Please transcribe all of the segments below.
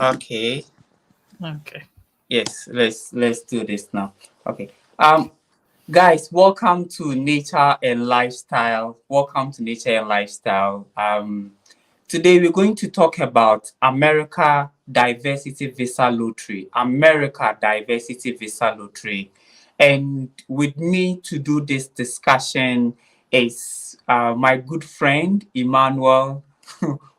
Okay. Okay. Yes, let's do this now. Okay. Guys, welcome to Nature and Lifestyle. Welcome to Nature and Lifestyle. Today we're going to talk about America Diversity Visa Lottery. America Diversity Visa Lottery. And with me to do this discussion is my good friend Emmanuel,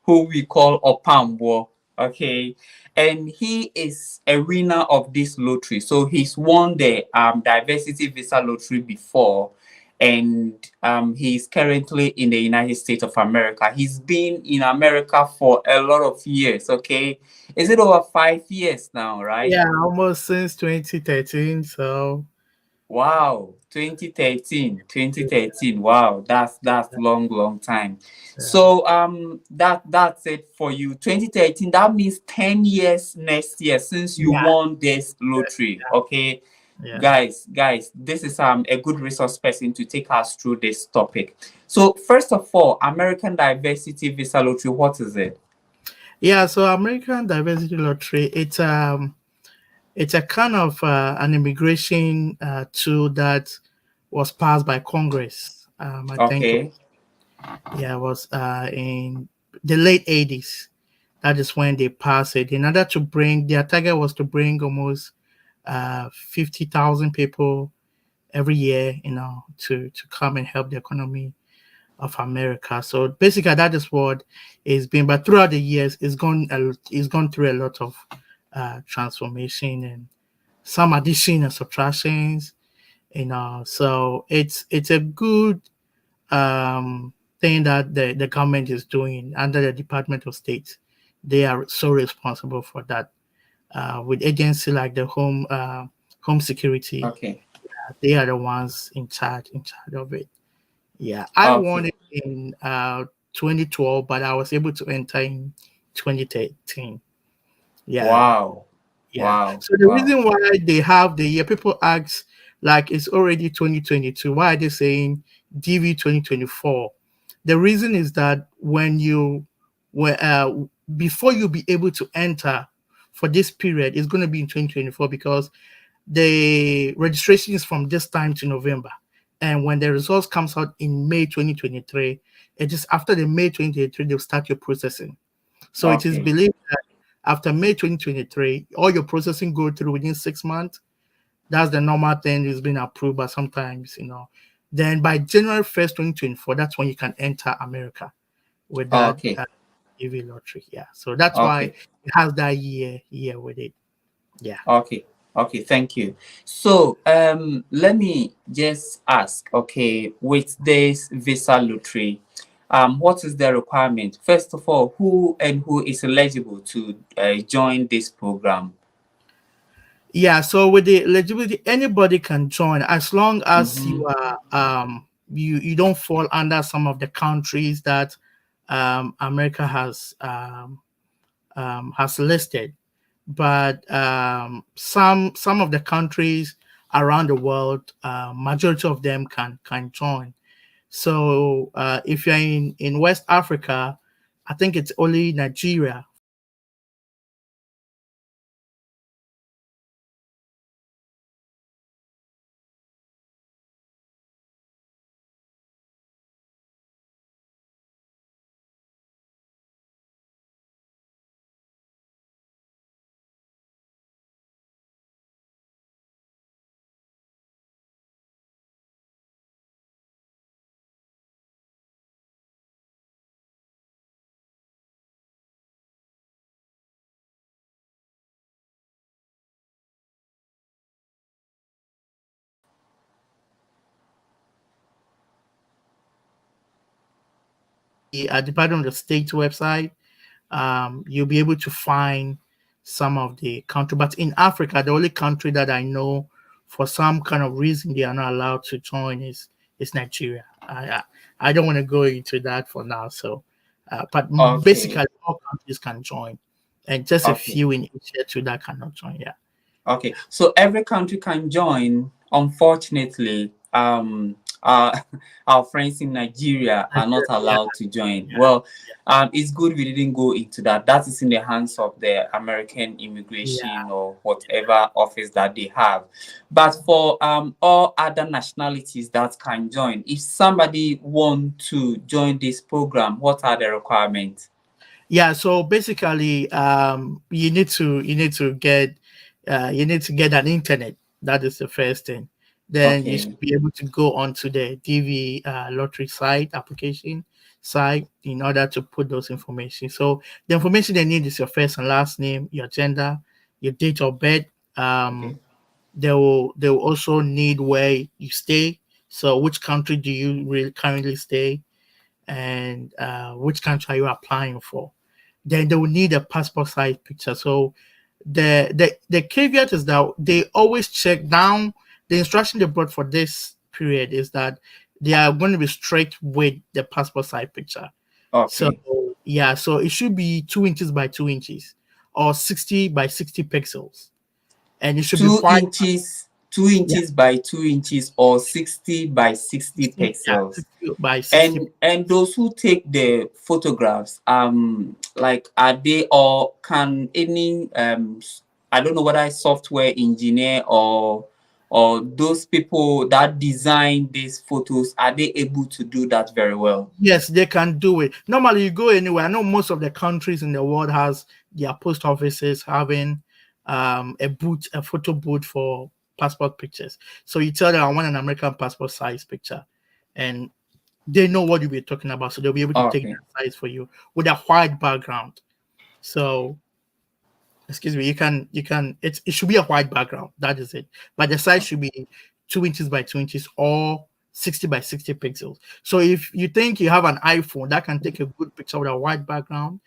who we call Opambo. Okay, and he is a winner of this lottery. So he's won the diversity visa lottery before, and he's currently in the United States of America. He's been in America for a lot of years. Okay, is it over 5 years now, right? Yeah, almost since 2013. So Wow, 2013, 2013. Wow, that's long time. yeah, So that's it for you. 2013, that means 10 years next year since you yeah, won this lottery. Okay. yeah. Guys, this is a good resource person to take us through this topic. So first of all, American Diversity Visa Lottery, what is it? Yeah, so American Diversity Lottery, it's a kind of an immigration tool that was passed by Congress. I think Okay. yeah, it was in the late 80s. That is when they passed it. In order to bring their target was to bring almost 50,000 people every year, to come and help the economy of America. So basically, that is what it's been. But throughout the years, it's gone through a lot of transformation and some addition and subtractions. So it's a good thing that the government is doing under the Department of State. They are so responsible for that. With agency like the Home Security, Okay. they are the ones in charge of it. Yeah, I won Okay. it in 2012, but I was able to enter in 2013. Yeah, Wow. yeah. Wow. So the Wow. reason why they have the year, people ask, like, it's already 2022. Why are they saying DV 2024? The reason is that when before you be able to enter for this period, it's going to be in 2024 because the registration is from this time to November. And when the results comes out in May 2023, it is after the May 2023 they'll start your processing. So it is Okay. believed that after May 2023, all your processing go through within 6 months. That's the normal thing is being approved, but sometimes, then by January 1st, 2024, that's when you can enter America with that Okay. EV lottery. Yeah. So that's why Okay. it has that year with it. Yeah. Okay. Okay. Thank you. So, let me just ask, okay, with this visa lottery, what is the requirement? First of all, who is eligible to join this program? Yeah, so with the eligibility, anybody can join as long as Mm-hmm. you are you don't fall under some of the countries that America has listed. But some of the countries around the world, majority of them can join. So if you're in West Africa, I think it's only Nigeria. The Department of State website, you'll be able to find some of the country. But in Africa, the only country that I know for some kind of reason they are not allowed to join is Nigeria. I don't want to go into that for now. So, but Okay. basically, all countries can join, and just a Okay. few in Asia too that cannot join. Yeah. Okay. So every country can join. Unfortunately, our, our friends in Nigeria are not Yeah, allowed to join. yeah, Well, it's good we didn't go into that. That is in the hands of the American yeah. immigration or whatever office that they have. But for all other nationalities that can join, if somebody want to join this program, what are the requirements? Yeah, so basically, you need to get an internet. That is the first thing. Then you Okay, should be able to go onto the DV lottery site application site in order to put those information. So the information they need is your first and last name, your gender, your date of birth. okay, They will also need where you stay. So which country do you really currently stay, and which country are you applying for? Then they will need a passport size picture. So the caveat is that they always check down. The instruction they brought for this period is that they are going to be strict with the passport size picture. So okay. yeah, so it should be 2 inches by 2 inches or 60 by 60 pixels, and it should be two white. inches, two Yeah, inches by 2 inches, or 60 by 60 60, yeah, pixels. 60 by 60. And those who take the photographs, like are they, or can any I don't know whether it's software engineer or those people that design these photos, are they able to do that very well? Yes, they can do it. Normally, you go anywhere. I know most of the countries in the world has their post offices having a photo booth for passport pictures. So you tell them I want an American passport size picture, and they know what you'll be talking about. So they'll be able to take Okay, that size for you with a white background. So excuse me, it should be a white background. That is it. But the size should be 2 inches by 2 inches or 60 by 60 pixels. So if you think you have an iPhone that can take a good picture with a white background,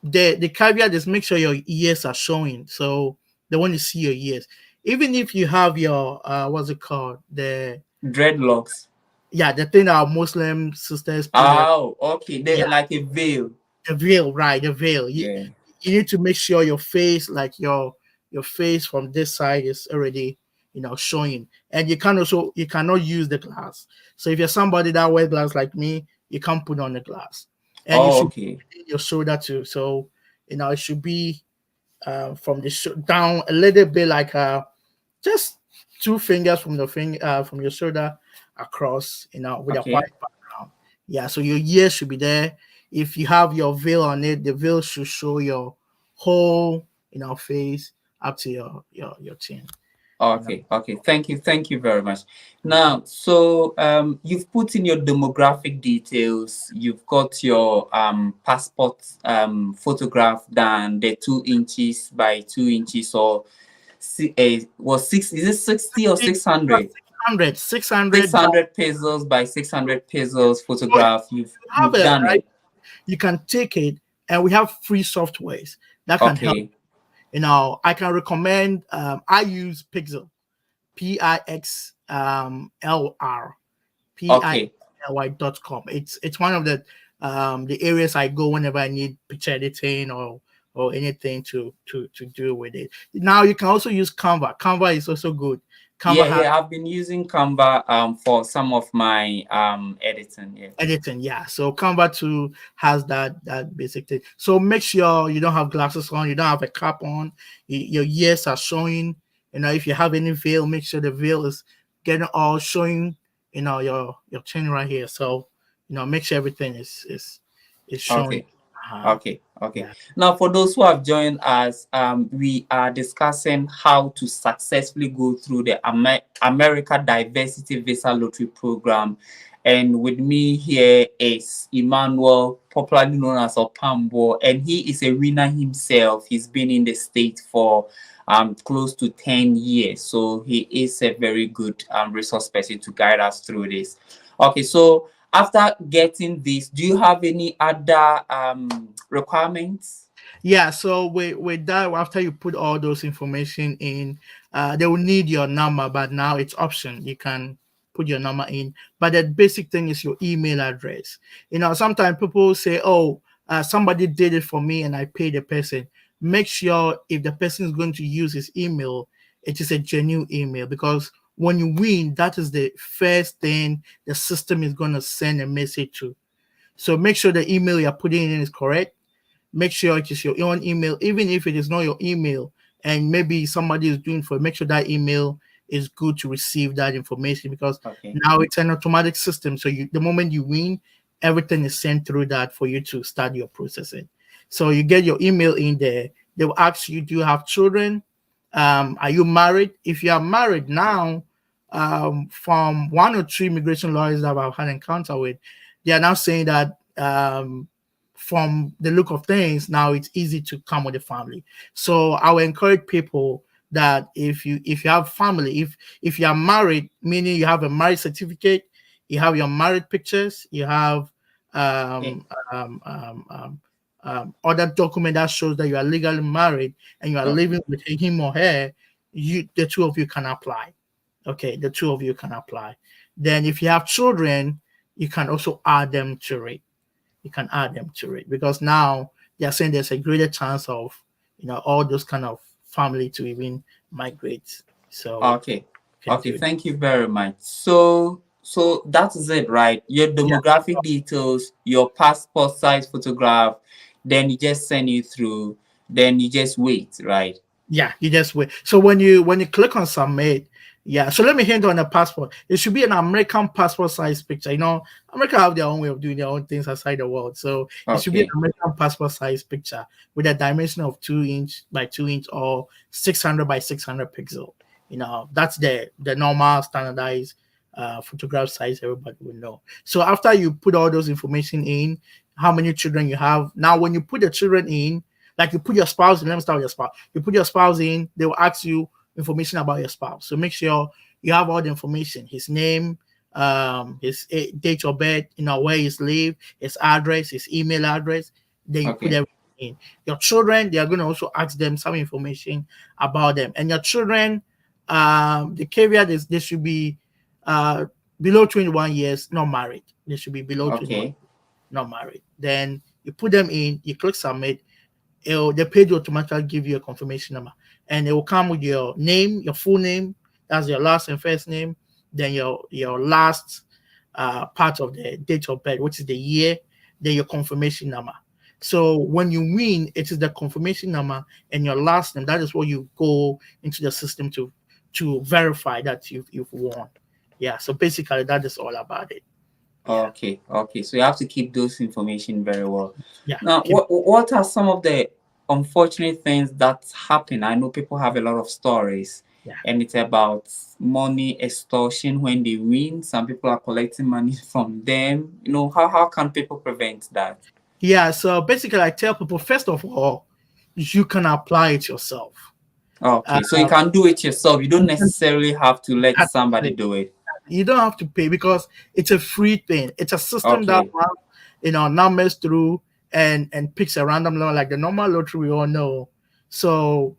the caveat is make sure your ears are showing. So they want to see your ears. Even if you have your what's it called? dreadlocks. The thing our Muslim sisters put there. Oh, okay, they Yeah, like a veil. the veil, right? The veil. Yeah. You need to make sure your face, like your face from this side, is already showing. And you cannot use the glass. So if you're somebody that wears glass like me, you can't put on the glass, and you Oh, should okay. be your shoulder too. So it should be from the down a little bit, like just two fingers from the from your shoulder across, with a white Okay. background. Yeah, so your ears should be there. If you have your veil on it, the veil should show your whole, face up to your chin. You know. Okay, okay. Thank you very much. Now, so you've put in your demographic details, you've got your passport photograph done, the 2 inches by 2 inches, or was six, is it 60 or 600? 600, 600 by 600 pesos by 600 pesos so photograph. You've you have you've it done right. it. You can take it, and we have free softwares that can help. Okay, I can recommend. I use Pixel, PIXLR, okay, PILY.com. It's one of the areas I go whenever I need picture editing or anything to do with it. Now you can also use Canva. Canva is also good. Canva yeah, has yeah. I've been using Canva for some of my editing. Yeah. editing, yeah. So Canva too has that basic thing. So make sure you don't have glasses on, you don't have a cap on, your ears are showing. If you have any veil, make sure the veil is getting all showing. Your chin right here. So make sure everything is showing. Okay. Uh-huh. Okay, okay. Yeah. Now, for those who have joined us, we are discussing how to successfully go through the America Diversity Visa Lottery Program. And with me here is Emmanuel, popularly known as Opambo, and he is a winner himself. He's been in the state for close to 10 years. So he is a very good resource person to guide us through this. Okay, so after getting this, do you have any other requirements? Yeah, so with that, after you put all those information in, they will need your number, but now it's option. You can put your number in, but the basic thing is your email address. Sometimes people say, "Oh, somebody did it for me, and I paid the person." Make sure if the person is going to use his email, it is a genuine email, because when you win, that is the first thing the system is going to send a message to. So make sure the email you're putting in is correct. Make sure it is your own email, even if it is not your email and maybe somebody is doing for it, make sure that email is good to receive that information, because Okay. now it's an automatic system. So the moment you win, everything is sent through that for you to start your processing. So you get your email in there. They will ask you, do you have children? Are you married? If you are married now, from one or two immigration lawyers that I've had encounter with, they are now saying that from the look of things, now it's easy to come with a family. So I will encourage people that if you have family, if you are married, meaning you have a marriage certificate, you have your married pictures, you have Okay. um, um, um, um, other document that shows that you are legally married and you are Okay. living with him or her, the two of you can apply. Okay, the two of you can apply. Then if you have children, you can also add them to it. You can add them to it, because now they are saying there's a greater chance of all those kind of family to even migrate. So Okay. you can Okay. do that. Thank you very much. So that is it, right? Your Yeah. demographic details, your passport size photograph, then you just send it through. Then you just wait, right? Yeah, you just wait. So when you click on submit, yeah. So let me hint on the passport. It should be an American passport size picture. America have their own way of doing their own things outside the world. So it should be an Okay. American passport size picture with a dimension of 2 inch by 2 inch or 600 by 600 pixel. That's the normal standardized photograph size everybody will know. So after you put all those information in, how many children you have. Now, when you put the children in, like you put your spouse in, let me start with your spouse. You put your spouse in, they will ask you information about your spouse. So make sure you have all the information: his name, his date of birth, where he's live, his address, his email address. Then you put Okay. everything in. Your children, they are going to also ask them some information about them. And your children, the caveat is they should be uh, below 21 years, not married. They should be below 21, Okay. not married. Then you put them in, you click submit, the page will automatically give you a confirmation number, and it will come with your name, your full name, that's your last and first name, then your last part of the date of birth, which is the year, then your confirmation number. So when you win, it is the confirmation number and your last name. That is what you go into the system to verify that you've won. Yeah. So basically, that is all about it. Yeah. Okay, okay. So you have to keep those information very well. Yeah. Now, Keep. what are some of the unfortunate things that happen? I know people have a lot of stories, Yeah. and it's about money extortion when they win. Some people are collecting money from them. How can people prevent that? Yeah. So basically, I tell people, first of all, you can apply it yourself. Uh, Okay, so you can do it yourself. You don't you can- necessarily have to let that's somebody it. do it. You don't have to pay because it's a free thing. It's a system that Okay, runs, numbers through and picks a random number like the normal lottery we all know. So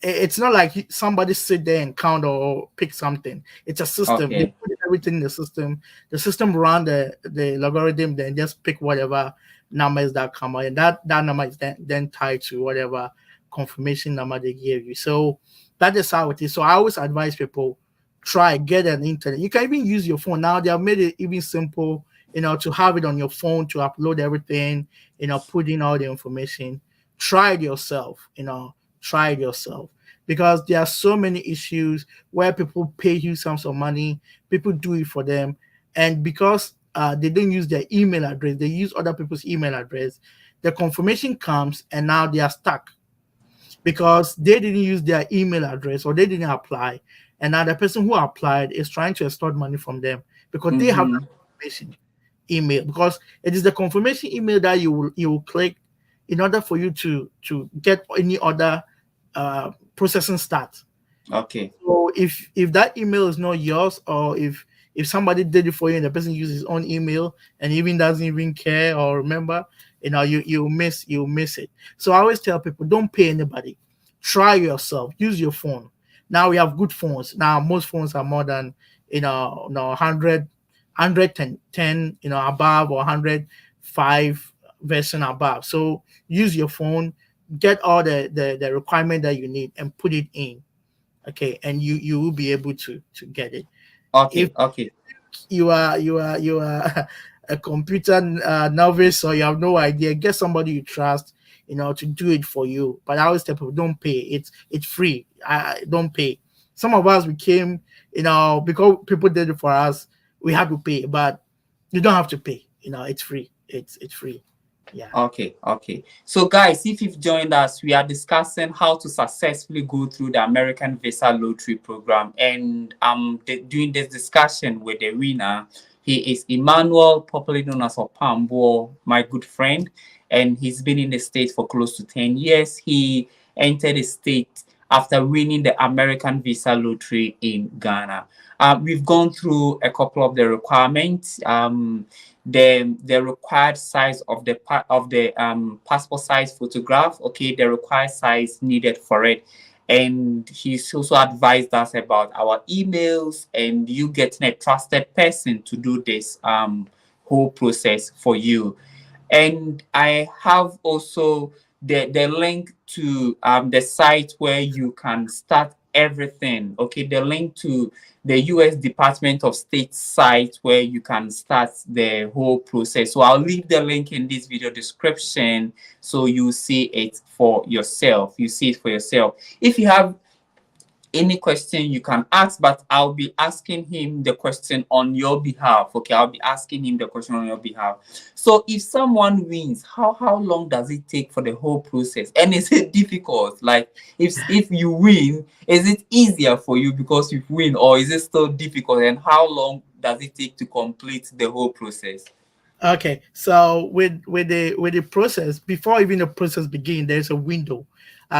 it's not like somebody sit there and count or pick something. It's a system. They okay, put everything in the system. The system run the logarithm, then just pick whatever numbers that come out, and that number is then tied to whatever confirmation number they give you. So that is how it is. So I always advise people, try get an internet. You can even use your phone now. They have made it even simple, to have it on your phone to upload everything, put in all the information. Try it yourself. Try it yourself, because there are so many issues where people pay you sums of money, people do it for them, and because they don't use their email address, they use other people's email address. The confirmation comes and now they are stuck because they didn't use their email address or they didn't apply, and now the person who applied is trying to extort money from them because they have mm-hmm. that confirmation email, because it is the confirmation email that you will click in order for you to get any other processing start. Okay, So if that email is not yours, or if somebody did it for you and the person uses his own email and even doesn't even care or remember, you miss it. So I always tell people, don't pay anybody. Try yourself. Use your phone. Now we have good phones. Now most phones are more than 110 above, or 105 version above. So use your phone, get all the requirement that you need and put it in. Okay, and you will be able to get it. If Okay, okay, you are a computer novice, or you have no idea, get somebody you trust, to do it for you. But I always tell people, don't pay. It's free. Don't pay. Some of us became, because people did it for us, we had to pay, but you don't have to pay. It's free. It's free. Yeah. okay, okay. So, guys, if you've joined us, we are discussing how to successfully go through the American Visa Lottery Program, and doing this discussion with the winner. He is Emmanuel, popularly known as Opambo, my good friend, and he's been in the States for close to 10 years. He entered the state after winning the American Visa Lottery in Ghana. We've gone through a couple of the requirements. The required size of the passport size photograph, okay, the required size needed for it. And he's also advised us about our emails and you getting a trusted person to do this whole process for you. And I have also the link to the site where you can start everything. Okay, the link to the US Department of State site where you can start the whole process. So I'll leave the link in this video description so you see it for yourself. You see it for yourself. If you have any question you can ask, but I'll be asking him the question on your behalf. Okay, I'll be asking him the question on your behalf. So if someone wins, how long does it take for the whole process? And is it difficult? Like if you win, is it easier for you because you win, or is it still difficult? And how long does it take to complete the whole process? Okay, so with the process, before even the process begin, there's a window.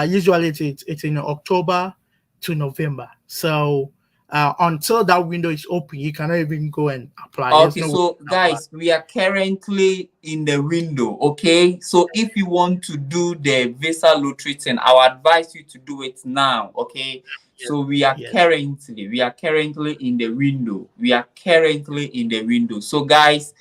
Usually it's in October to November. So until that window is open, you cannot even go and apply. There's Okay, no way so to apply. guys, we are currently in the window. Okay, so if you want to do the visa lottery thing, I will advise you to do it now. Okay, Yes, so yes. we are currently in the window. We are currently in the window. So guys,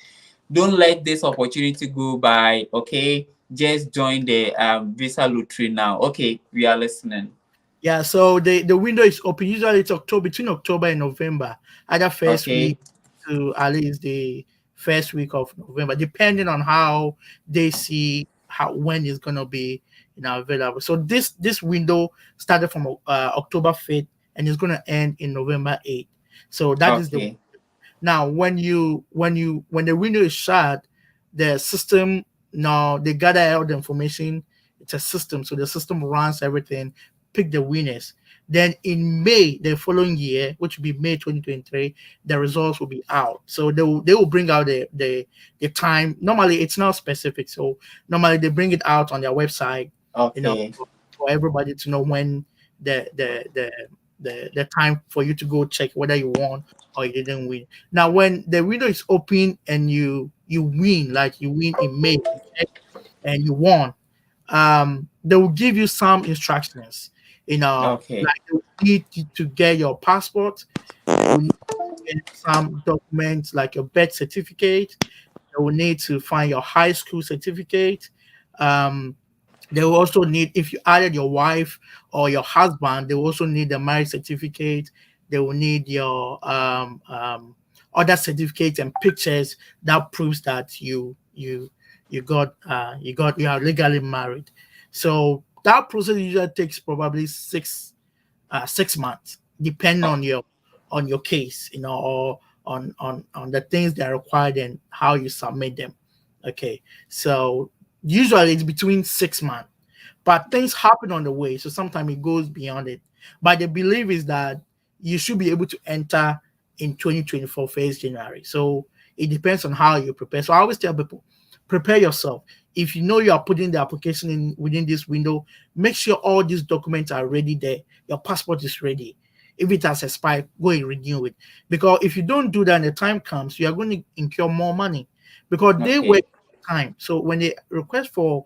don't let this opportunity go by. Okay, just join the visa lottery now. Okay, we are listening. Yeah, so the window is open. Usually it's October, between October and November, either first Okay, week to at least the first week of November, depending on how they see how when it's gonna be available. So this window started from October 5th and it's gonna end in November 8th. So that is the okay, now, when the window is shut, the system now they gather all the information. It's a system, so the system runs everything, pick the winners. Then in May the following year, which will be May 2023, the results will be out. So they will bring out the time. Normally it's not specific, so normally they bring it out on their website, okay, for everybody to know when the the the the time for you to go check whether you won or you didn't win. Now, when the window is open and you win, like you win in May, you check and you won, they will give you some instructions. okay, Like you need to get your passport. You will need to get some documents like your birth certificate. You will need to find your high school certificate. Um, they will also need, if you added your wife or your husband, they will also need the marriage certificate. They will need your other certificates and pictures that proves that you are legally married. So that process usually takes probably 6 months, depending oh, on your case, or on the things that are required and how you submit them. Okay, so usually it's between 6 months, but things happen on the way, so sometimes it goes beyond it. But the belief is that you should be able to enter in 2024 first January. So it depends on how you prepare. So I always tell people, prepare yourself. If you know you are putting the application in within this window, make sure all these documents are ready there. Your passport is ready. If it has expired, go and renew it. Because if you don't do that and the time comes, you are going to incur more money because they okay. wait time. So when they request for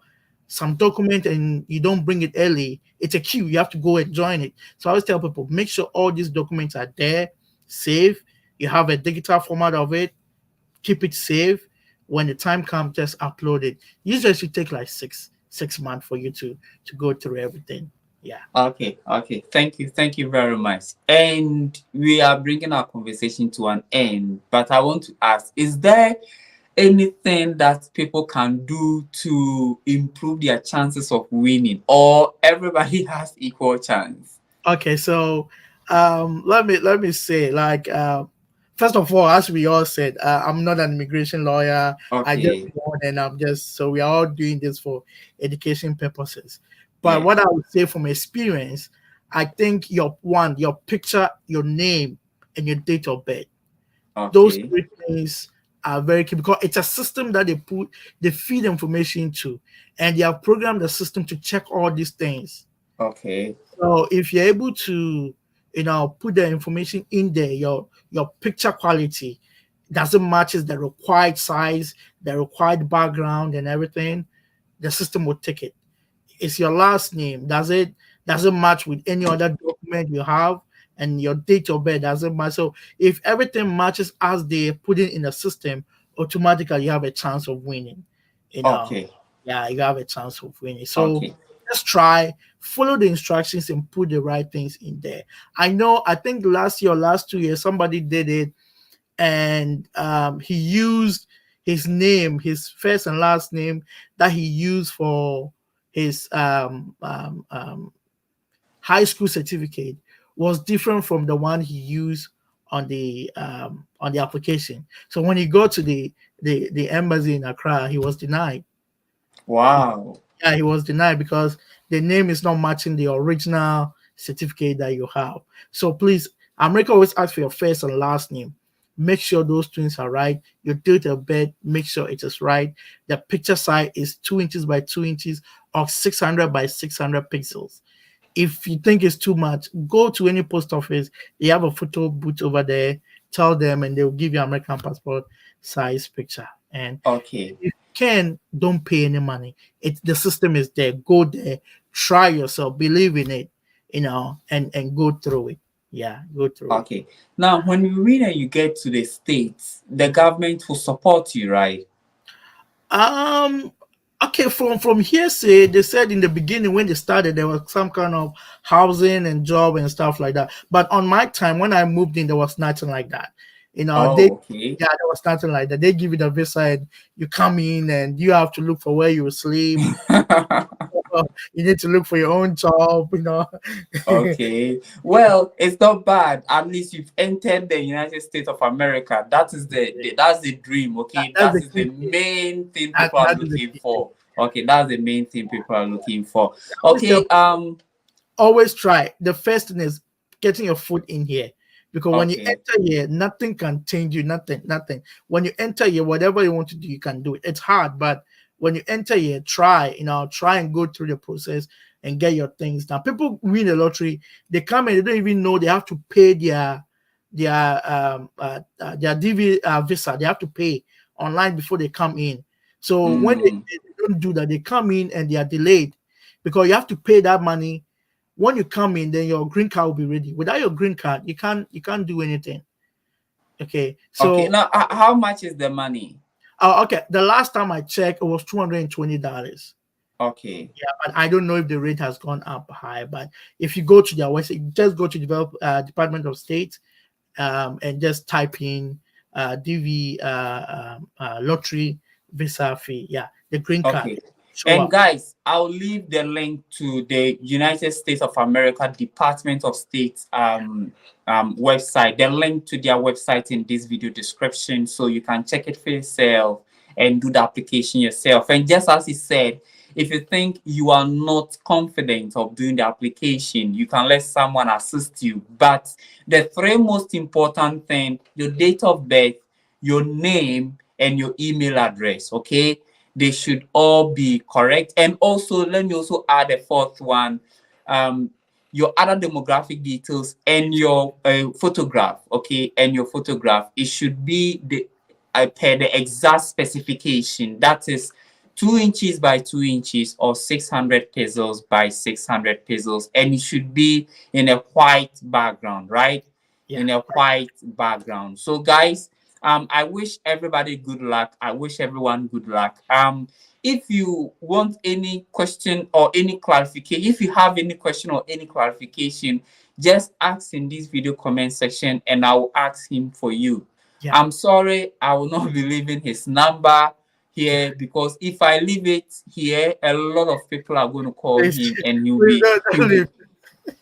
some document and you don't bring it early, it's a queue. You have to go and join it. So I always tell people, make sure all these documents are there, safe. You have a digital format of it, keep it safe. When the time comes, just upload it. Usually it should take like six months for you to go through everything. Yeah. Okay. Thank you very much. And we are bringing our conversation to an end. But I want to ask: is there anything that people can do to improve their chances of winning, or everybody has equal chance? Okay, so let me say, like, first of all, as we all said, I'm not an immigration lawyer. I just Okay. born, and I'm just, so we are all doing this for education purposes. But Yeah. what I would say from experience, I think your picture, your name, and your date of birth, those Okay. three things are very key, because it's a system that they feed information to, and they have programmed the system to check all these things. Okay. So if you're able to, put the information in there, your picture quality doesn't matches the required size, the required background, and everything, the system will take it. It's your last name. Does it match with any other document you have, and your date of birth doesn't match. So if everything matches as they put it in the system, automatically you have a chance of winning. You know, Okay. yeah, you have a chance of winning. So Okay. just try, follow the instructions, and put the right things in there. I think last year or last 2 years, somebody did it, and he used his name, his first and last name that he used for his high school certificate was different from the one he used on the application. So when he got to the embassy in Accra, he was denied. Wow. Yeah, he was denied because the name is not matching the original certificate that you have. So please, America always asks for your first and last name. Make sure those things are right. Your date of birth, make sure it is right. The picture size is 2 inches by 2 inches or 600 by 600 pixels. If you think it's too much, go to any post office. They have a photo booth over there. Tell them, and they'll give you American passport size picture. And Okay. if you can, don't pay any money. The system is there. Go there, try yourself, believe in it, and go through it. Yeah, go through it. Okay. Now, when you win and you get to the States, the government will support you, right? Um. Okay, from hearsay, they said in the beginning when they started there was some kind of housing and job and stuff like that. But on my time when I moved in, there was nothing like that. They Oh, okay. yeah, there was nothing like that. They give you the visa and you come in and you have to look for where you will sleep. You need to look for your own job. Okay. Well, it's not bad. At least you've entered the United States of America. That is that's the dream. Okay, That's that the is the key thing. main thing That, people are that is the looking key thing. for. Okay, that's the main thing people are looking for. I always tell Okay. always try. The first thing is getting your foot in here. Because when you Okay. enter here, nothing can change you, nothing. When you enter here, whatever you want to do, you can do it. It's hard, but when you enter here, try and go through the process and get your things done. People win the lottery, they come and they don't even know they have to pay their DV visa. They have to pay online before they come in. So when Mm, they don't do that, they come in and they are delayed because you have to pay that money. When you come in, then your green card will be ready. Without your green card, you can't do anything. Okay, okay. so Now, how much is the money? okay, the last time I checked, it was $220. Okay. Yeah, but I don't know if the rate has gone up high. But if you go to their website, just go to Department of State, and just type in DV lottery visa fee. Yeah, the green card Okay. show And up. guys, I'll leave the link to the United States of America Department of State website, the link to their website in this video description so you can check it for yourself and do the application yourself. And just as he said, if you think you are not confident of doing the application, you can let someone assist you. But the three most important things, your date of birth, your name, and your email address, okay? They should all be correct. And also, let me also add a fourth one. Um, your other demographic details and your photograph, okay, and your photograph. It should be the per the exact specification. That is 2 inches by 2 inches or 600 pesos by 600 pesos, and it should be in a white background, right? Yeah, In a white background. So, guys, I wish everybody good luck. I wish everyone good luck. If you want any question or any clarification, if you have any question or any clarification, just ask in this video comment section and I will ask him for you. Yeah. I'm sorry, I will not be leaving his number here because if I leave it here, a lot of people are going to call Please, him and please don't leave.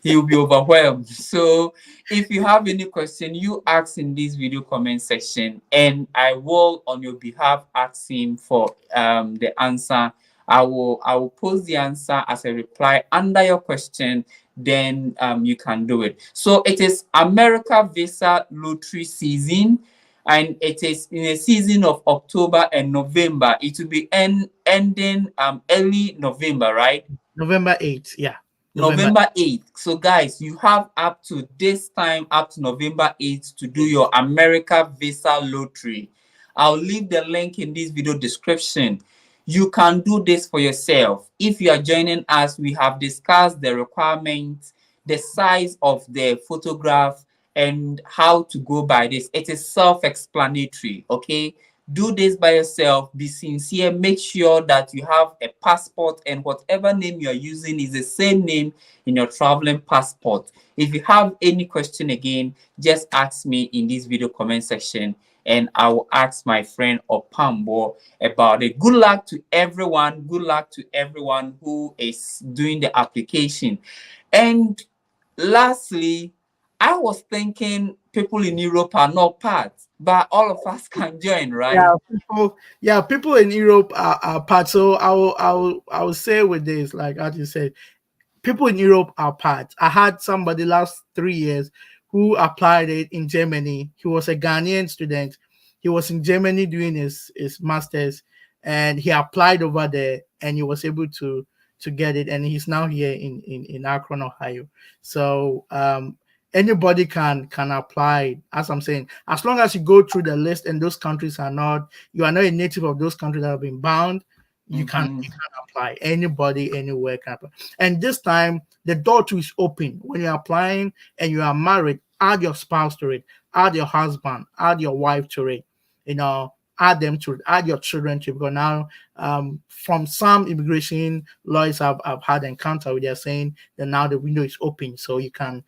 he'll be overwhelmed. So if you have any question, you ask in this video comment section and I will on your behalf ask him for the answer. I will post the answer as a reply under your question, then you can do it. So it is America Visa Lottery season, and it is in a season of October and November. It will be ending early November, right? November 8th. Yeah. November 8th. So guys, you have up to this time, up to November 8th to do your America Visa Lottery. I'll leave the link in this video description. You can do this for yourself. If you are joining us, we have discussed the requirements, the size of the photograph, and how to go by this. It is self-explanatory, okay? Do this by yourself. Be sincere. Make sure that you have a passport and whatever name you're using is the same name in your traveling passport. If you have any question again, just ask me in this video comment section and I will ask my friend Opambo about it. Good luck to everyone. Good luck to everyone who is doing the application. And lastly, I was thinking people in Europe are not part, but all of us can join, right? People in Europe are part. So I will say with this, like as you said, people in Europe are part. I had somebody last 3 years who applied it in Germany. He was a Ghanaian student. He was in Germany doing his master's, and he applied over there, and he was able to get it. And he's now here in Akron, Ohio. So anybody can apply. As I'm saying, as long as you go through the list and those countries are not, you are not a native of those countries that have been bound, you can apply. Anybody anywhere can apply. And this time the door to is open. When you're applying and you are married, add your spouse to it, add your husband, add your wife to it, add them to it, add your children to it. Because now from some immigration lawyers I've had encounter with, they're saying that now the window is open, so you can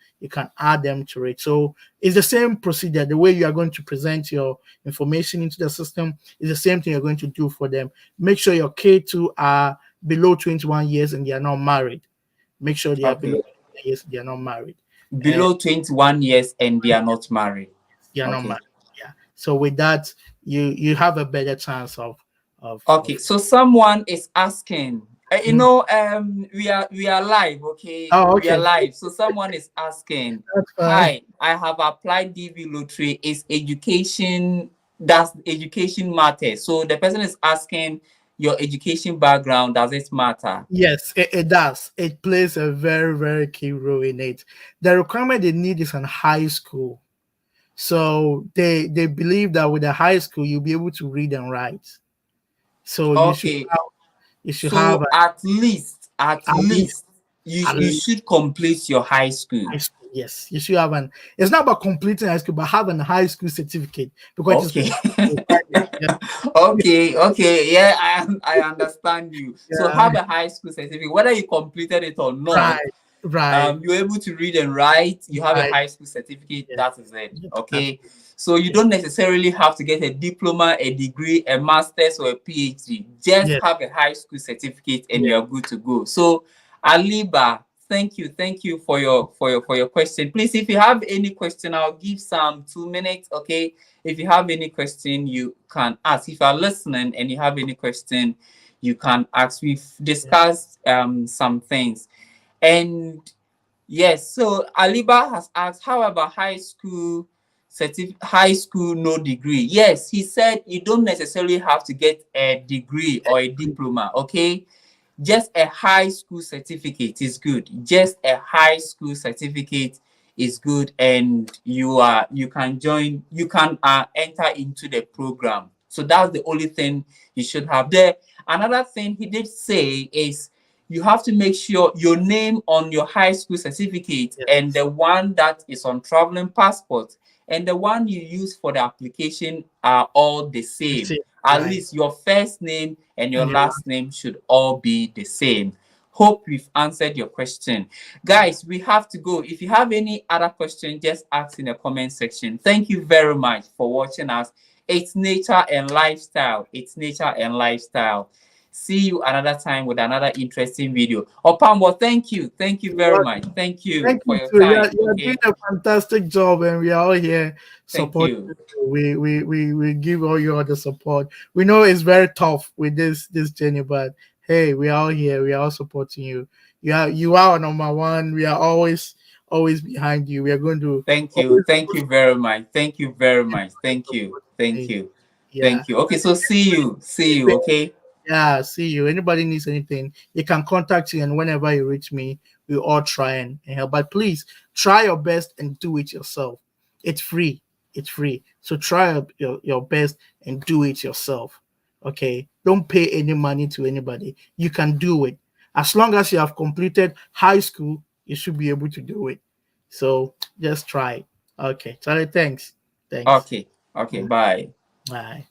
add them to it. So it's the same procedure. The way you are going to present your information into the system is the same thing you're going to do for them. Make sure your K2 are below 21 years and they are not married. Make sure they are below 21 years, they are not married. Below 21 years and they are not married. They are not married. Yeah. So with that, you have a better chance of so someone is asking, we are live, okay? Oh, okay. We are live. So someone is asking, hi, I have applied DV lottery. Is education, does education matter? So the person is asking, your education background, does it matter? Yes, it does. It plays a very, very key role in it. The requirement they need is an high school. So they believe that with a high school, you'll be able to read and write. So you should have at least you should complete your high school. Yes, you should have it's not about completing high school, but have a high school certificate. Because okay, yeah, I understand you. Yeah. So have a high school certificate, whether you completed it or not. Right. You're able to read and write. You have a high school certificate. Yes. That is it. Okay. So you don't necessarily have to get a diploma, a degree, a master's, or a PhD. Just have a high school certificate, and you're good to go. So, Aliba, thank you for your question. Please, if you have any question, I'll give some 2 minutes. Okay. If you have any question, you can ask. If you're listening and you have any question, you can ask. We've discussed some things. And yes, so Aliba has asked, how about high school no degree? Yes, he said you don't necessarily have to get a degree or a diploma, okay? Just a high school certificate is good. Just a high school certificate is good, and you can enter into the program. So that's the only thing you should have there. Another thing he did say is you have to make sure your name on your high school certificate and the one that is on traveling passport and the one you use for the application are all the same. See, At right. least your first name and your And your last name should all be the same. Hope we've answered your question. Guys, we have to go. If you have any other question, just ask in the comment section. Thank you very much for watching us. It's nature and lifestyle. It's nature and lifestyle. See you another time with another interesting video. Opambo, thank you. Thank you very much. Thank you thank for you your too. time. You are doing Okay. a fantastic job, and we are all here Thank supporting you. you. We give all you all the support. We know it's very tough with this journey, but hey, we are all here. We are all supporting you. You are our number one. We are always behind you. We are going to Thank you. always Thank you very much. Thank you very much. Thank you. support Thank you. you. Yeah. Thank you. Okay, so see you. See you. Okay. Yeah, see you. Anybody needs anything, you can contact you, and whenever you reach me, we all try and help. But please try your best and do it yourself. It's free. It's free. So try your best and do it yourself. Okay. Don't pay any money to anybody. You can do it. As long as you have completed high school, you should be able to do it. So just try. Okay. Charlie, thanks. Thanks. Okay. Okay. Bye. Bye.